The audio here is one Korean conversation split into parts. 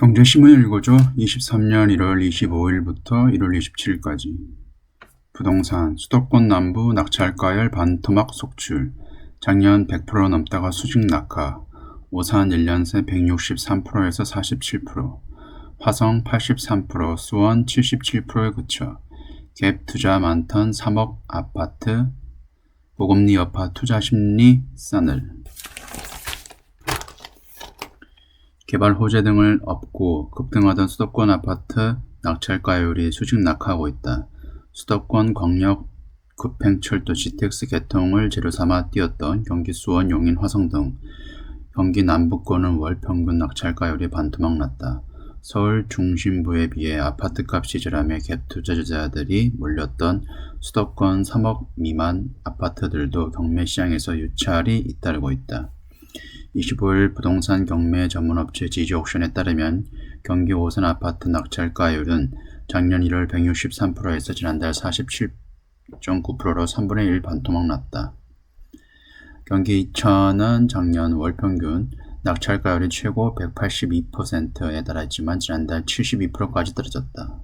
경제신문 읽어줘. 23년 1월 25일부터 1월 27일까지. 부동산, 수도권 남부 낙찰가율 반토막 속출. 작년 100% 넘다가 수직 낙하. 오산 1년 새 163%에서 47%. 화성 83%, 수원 77%에 그쳐. 갭 투자 많던 3억 아파트. 보금리 여파 투자 심리 싸늘. 개발 호재 등을 업고 급등하던 수도권 아파트 낙찰가율이 수직 낙하하고 있다. 수도권 광역 급행철도 GTX 개통을 재료삼아 뛰었던 경기 수원, 용인, 화성 등 경기 남부권은 월 평균 낙찰가율이 반토막 났다. 서울 중심부에 비해 아파트값이 저렴해 갭 투자자들이 몰렸던 수도권 3억 미만 아파트들도 경매 시장에서 유찰이 잇따르고 있다. 25일 부동산 경매 전문업체 지지옥션에 따르면 경기 오산 아파트 낙찰가율은 작년 1월 163%에서 지난달 47.9%로 3분의 1 반토막 났다. 경기 이천은 작년 월 평균 낙찰가율이 최고 182%에 달했지만 지난달 72%까지 떨어졌다.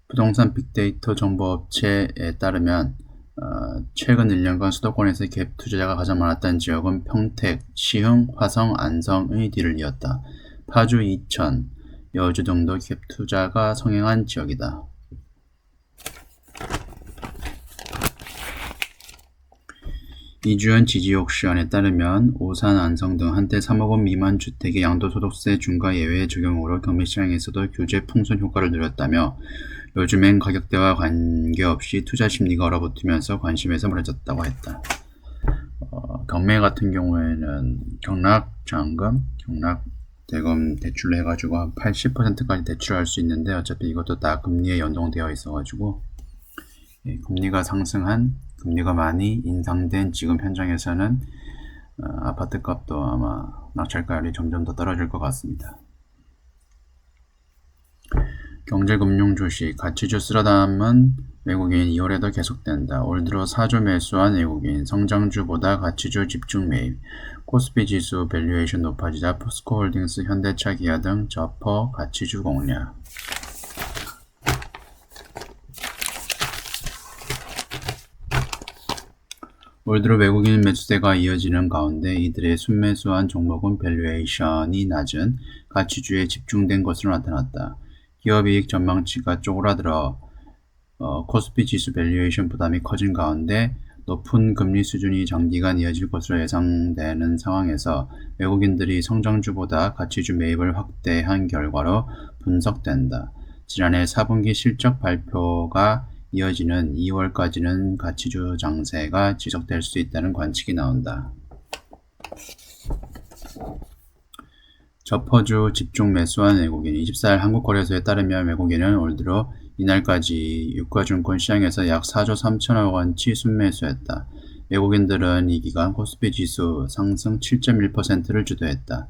부동산 빅데이터 정보업체에 따르면 최근 1년간 수도권에서 갭 투자자가 가장 많았던 지역은 평택, 시흥, 화성, 안성의 뒤를 이었다. 파주, 이천, 여주 등도 갭 투자가 성행한 지역이다. 이주연 지지옥션에 따르면 오산, 안성 등 한때 3억 원 미만 주택의 양도소득세 중과 예외 적용으로 경매시장에서도 규제 풍선 효과를 누렸다며 요즘엔 가격대와 관계없이 투자 심리가 얼어붙으면서 관심에서 멀어졌다고 했다. 경매 같은 경우에는 경락자금, 경락대금 대출로 해가지고 한 80%까지 대출할 수 있는데 어차피 이것도 다 금리에 연동되어 있어가지고 금리가 상승한, 금리가 많이 인상된 지금 현장에서는 아파트 값도 아마 낙찰가율이 점점 더 떨어질 것 같습니다. 경제금융 주식, 가치주 쓸어담은 외국인 2월에도 계속된다. 올 들어 4조 매수한 외국인, 성장주보다 가치주 집중 매입, 코스피 지수 밸류에이션 높아지자 포스코홀딩스, 현대차, 기아 등 저퍼 가치주 공략. 올 들어 외국인 매수세가 이어지는 가운데 이들의 순매수한 종목은 밸류에이션이 낮은 가치주에 집중된 것으로 나타났다. 기업이익 전망치가 쪼그라들어 코스피 지수 밸류에이션 부담이 커진 가운데 높은 금리 수준이 장기간 이어질 것으로 예상되는 상황에서 외국인들이 성장주보다 가치주 매입을 확대한 결과로 분석된다. 지난해 4분기 실적 발표가 이어지는 2월까지는 가치주 장세가 지속될 수 있다는 관측이 나온다. 저퍼주 집중 매수한 외국인, 24일 한국거래소에 따르면 외국인은 올 들어 이날까지 유가증권 시장에서 약 4조 3천억 원치 순매수했다. 외국인들은 이 기간 코스피 지수 상승 7.1%를 주도했다.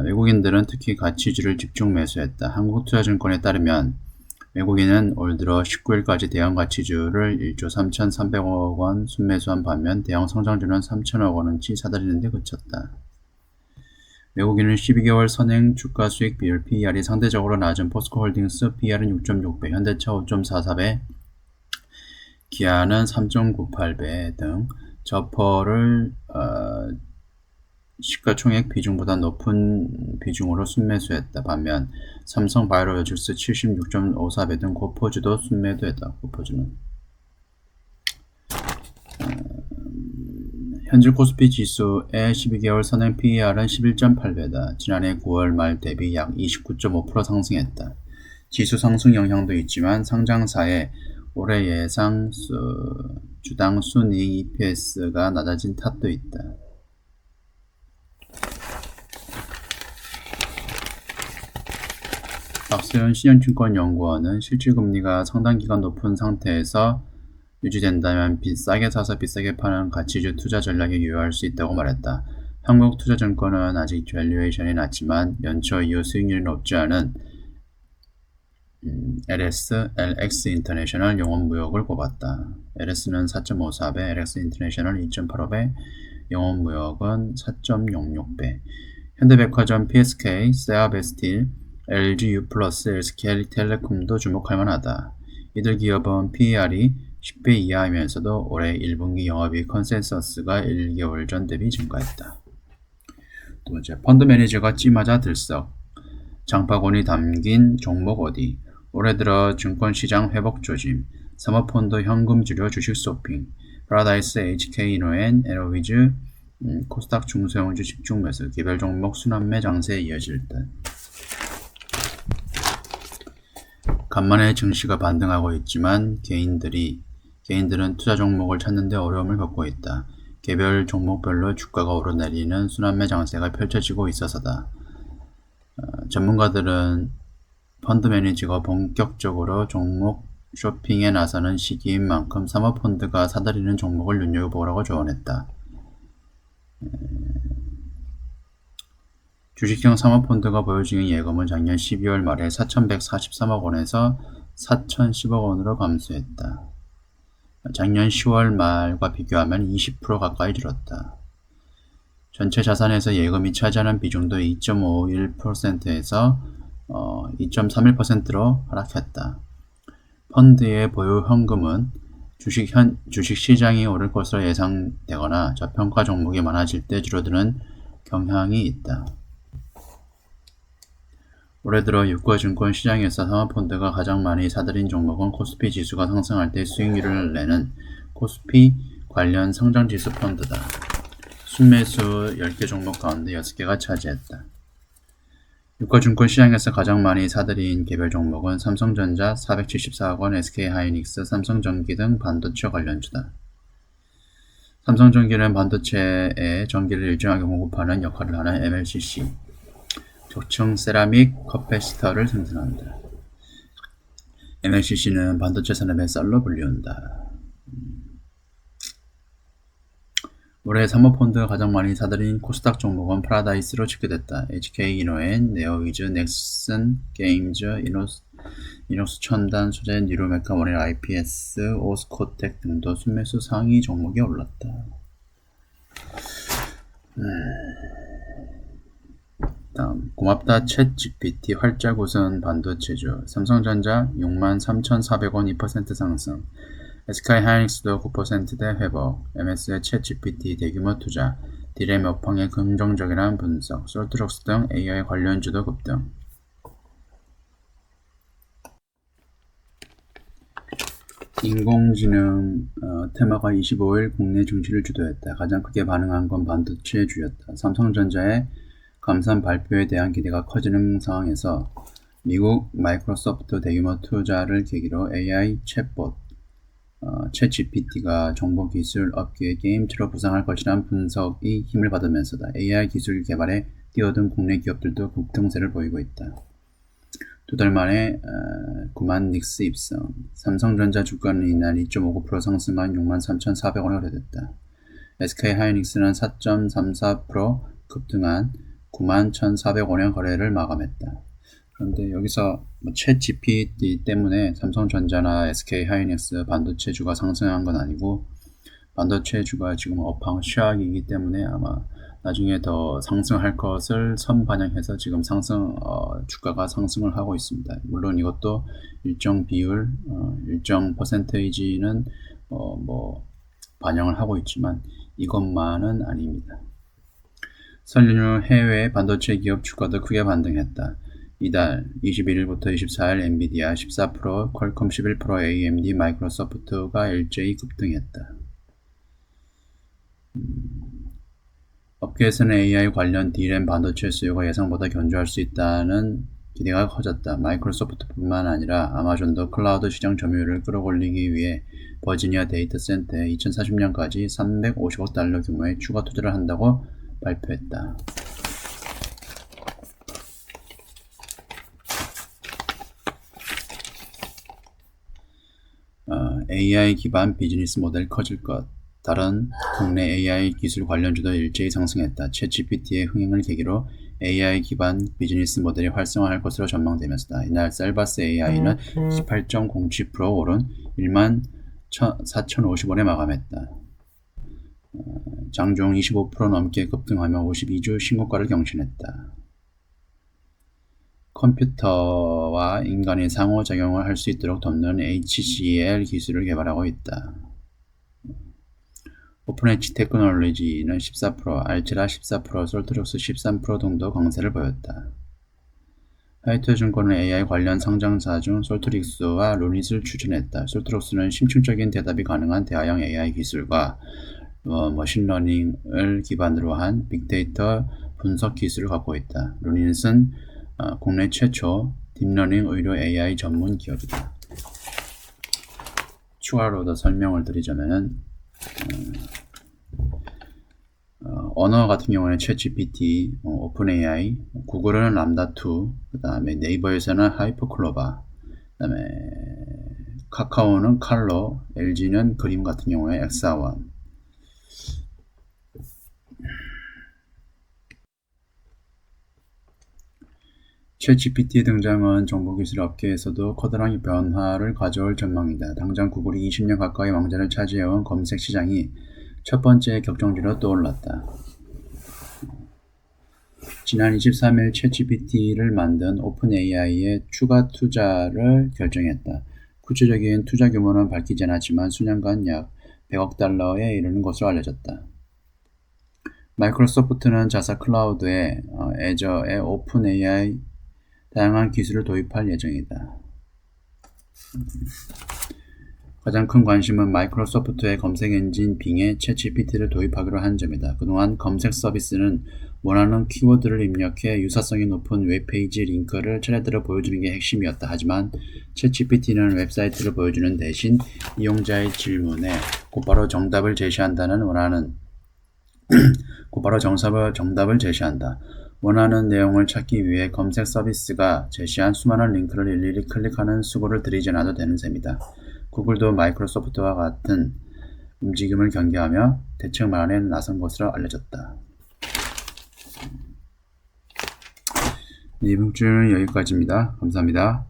외국인들은 특히 가치주를 집중 매수했다. 한국투자증권에 따르면 외국인은 올 들어 19일까지 대형 가치주를 1조 3,300억 원 순매수한 반면 대형 성장주는 3천억 원어치 사들이는 데 그쳤다. 외국인은 12개월 선행 주가 수익 비율 PER이 상대적으로 낮은 포스코홀딩스 PER은 6.6배, 현대차 5.44배, 기아는 3.98배 등 저퍼를 시가총액 비중보다 높은 비중으로 순매수했다. 반면 삼성바이오로직스 76.54배 등 고포주도 순매도했다. 고포주는 현재 코스피 지수의 12개월 선행 PER은 11.8배다. 지난해 9월 말 대비 약 29.5% 상승했다. 지수 상승 영향도 있지만 상장사의 올해 예상 주당 순이익 EPS가 낮아진 탓도 있다. 박세현 신영증권연구원은 실질금리가 상당기간 높은 상태에서 유지된다면 싸게 사서 비싸게 파는 가치주 투자 전략에 유효할 수 있다고 말했다. 한국투자증권은 아직 밸류에이션이 낮지만 연초 이후 수익률이 높지 않은 LS, LX 인터내셔널 영업무역을 꼽았다. LS는 4.54배, LX 인터내셔널 2.85배, 영업무역은 4.06배. 현대백화점, PSK, 세아베스틸, LG U+, SK텔레콤도 주목할 만하다. 이들 기업은 PER이 10배 이하이면서도 올해 1분기 영업이익 컨센서스가 1개월 전 대비 증가했다. 두 번째, 펀드 매니저가 찌맞아 들썩. 장바구니 담긴 종목 어디? 올해 들어 증권시장 회복 조짐, 사모펀드 현금 주료 주식 쇼핑, 파라다이스 HK이노엔, 에러위즈, 코스닥 중소형주 집중 매수, 개별 종목 순환매 장세에 이어질 듯. 간만에 증시가 반등하고 있지만 개인들은 투자 종목을 찾는 데 어려움을 겪고 있다. 개별 종목별로 주가가 오르내리는 순환매 장세가 펼쳐지고 있어서다. 전문가들은 펀드 매니저가 본격적으로 종목 쇼핑에 나서는 시기인 만큼 사모펀드가 사들이는 종목을 눈여겨보라고 조언했다. 주식형 사모펀드가 보여주는 예금은 작년 12월 말에 4,143억 원에서 4,010억 원으로 감소했다. 작년 10월 말과 비교하면 20% 가까이 줄었다. 전체 자산에서 예금이 차지하는 비중도 2.51%에서 2.31%로 하락했다. 펀드의 보유 현금은 주식 시장이 오를 것으로 예상되거나 저평가 종목이 많아질 때 줄어드는 경향이 있다. 올해 들어 유가증권 시장에서 사모펀드가 가장 많이 사들인 종목은 코스피 지수가 상승할 때 수익률을 내는 코스피 관련 성장지수 펀드다. 순매수 10개 종목 가운데 6개가 차지했다. 유가증권 시장에서 가장 많이 사들인 개별 종목은 삼성전자 474억 원, SK하이닉스, 삼성전기 등 반도체 관련주다. 삼성전기는 반도체에 전기를 일정하게 공급하는 역할을 하는 MLCC, 적층 세라믹 커패시터를 생산한다. MLCC는 반도체 산업의 쌀로 불리운다. 올해 사모펀드가 가장 많이 사들인 코스닥 종목은 파라다이스로 집계됐다. HK이노엔, 네오위즈, 넥슨, 게임즈, 이노스 첨단 소재, 뉴로메카, 원일 IPS, 오스코텍 등도 순매수 상위 종목이 올랐다. 다음, 고맙다 챗GPT 활짝 웃은 반도체주. 삼성전자 63,400원 2% 상승, SK하이닉스도 9%대 회복, MS의 챗GPT 대규모 투자, 디램 업황의 긍정적이라는 분석, 솔트록스 등 AI 관련주도 급등. 인공지능 테마가 25일 국내 증시를 주도했다. 가장 크게 반응한 건 반도체주였다. 삼성전자의 감산 발표에 대한 기대가 커지는 상황에서 미국 마이크로소프트 대규모 투자를 계기로 AI 챗봇 챗GPT가 정보기술 업계의 게임체로 부상할 것이라는 분석이 힘을 받으면서다. AI 기술 개발에 뛰어든 국내 기업들도 급등세를 보이고 있다. 두 달 만에 9만 닉스 입성, 삼성전자 주가는 이날 2.59% 상승한 63,400원에 거래됐다. SK하이닉스는 4.34% 급등한 91,400원의 거래를 마감했다. 그런데 여기서 챗GPT 때문에 삼성전자나 SK하이닉스 반도체주가 상승한 건 아니고 반도체주가 지금 업황 쉬악이기 때문에 아마 나중에 더 상승할 것을 선반영해서 지금 주가가 상승을 하고 있습니다. 물론 이것도 일정 비율, 일정 퍼센테이지는 반영을 하고 있지만 이것만은 아닙니다. 설 연휴 해외 반도체 기업 주가도 크게 반등했다. 이달 21일부터 24일 엔비디아 14%, 퀄컴 11%, AMD, 마이크로소프트가 일제히 급등했다. 업계에서는 AI 관련 D램 반도체 수요가 예상보다 견조할 수 있다는 기대가 커졌다. 마이크로소프트뿐만 아니라 아마존도 클라우드 시장 점유율을 끌어올리기 위해 버지니아 데이터 센터에 2040년까지 350억 달러 규모의 추가 투자를 한다고 발표했다. AI 기반 비즈니스 모델 커질 것. 다른 국내 AI 기술 관련주도 일제히 상승했다. 챗GPT의 흥행을 계기로 AI 기반 비즈니스 모델이 활성화할 것으로 전망되면서다. 이날 셀바스 AI는 18.07% 오른 14,050원에 마감했다. 장중 25% 넘게 급등하며 52주 신고가를 경신했다. 컴퓨터와 인간이 상호작용을 할 수 있도록 돕는 HCL 기술을 개발하고 있다. 오픈엣지 테크놀로지는 14%, 알츠라 14%, 솔트룩스 13% 정도 강세를 보였다. 하이투자증권은 AI 관련 상장사 중 솔트룩스와 루닛을 추천했다. 솔트룩스는 심층적인 대답이 가능한 대화형 AI 기술과 머신러닝을 기반으로 한 빅데이터 분석 기술을 갖고 있다. 루닛은 국내 최초 딥러닝 의료 AI 전문 기업이다. 추가로 더 설명을 드리자면은 언어 같은 경우에는 챗GPT, 오픈AI, 구글은 람다2, 그 다음에 네이버에서는 하이퍼클로바, 그 다음에 카카오는 칼로, LG는 그림 같은 경우에 엑사원. 챗GPT의 등장은 정보기술 업계에서도 커다란 변화를 가져올 전망이다. 당장 구글이 20년 가까이 왕좌를 차지해온 검색 시장이 첫 번째 격정지로 떠올랐다. 지난 23일 챗GPT를 만든 오픈AI에 추가 투자를 결정했다. 구체적인 투자 규모는 밝히지 않았지만 수년간 약 100억 달러에 이르는 것으로 알려졌다. 마이크로소프트는 자사 클라우드에 애저에 오픈AI 다양한 기술을 도입할 예정이다. 가장 큰 관심은 마이크로소프트의 검색 엔진 빙에 챗GPT를 도입하기로 한 점이다. 그동안 검색 서비스는 원하는 키워드를 입력해 유사성이 높은 웹페이지 링크를 차례대로 보여주는 게 핵심이었다. 하지만 챗GPT는 웹사이트를 보여주는 대신 이용자의 질문에 곧바로 정답을 제시한다는 정답을 제시한다. 원하는 내용을 찾기 위해 검색 서비스가 제시한 수많은 링크를 일일이 클릭하는 수고를 들이지 않아도 되는 셈이다. 구글도 마이크로소프트와 같은 움직임을 경계하며 대책 마련에 나선 것으로 알려졌다. 네, 이번 주는 여기까지입니다. 감사합니다.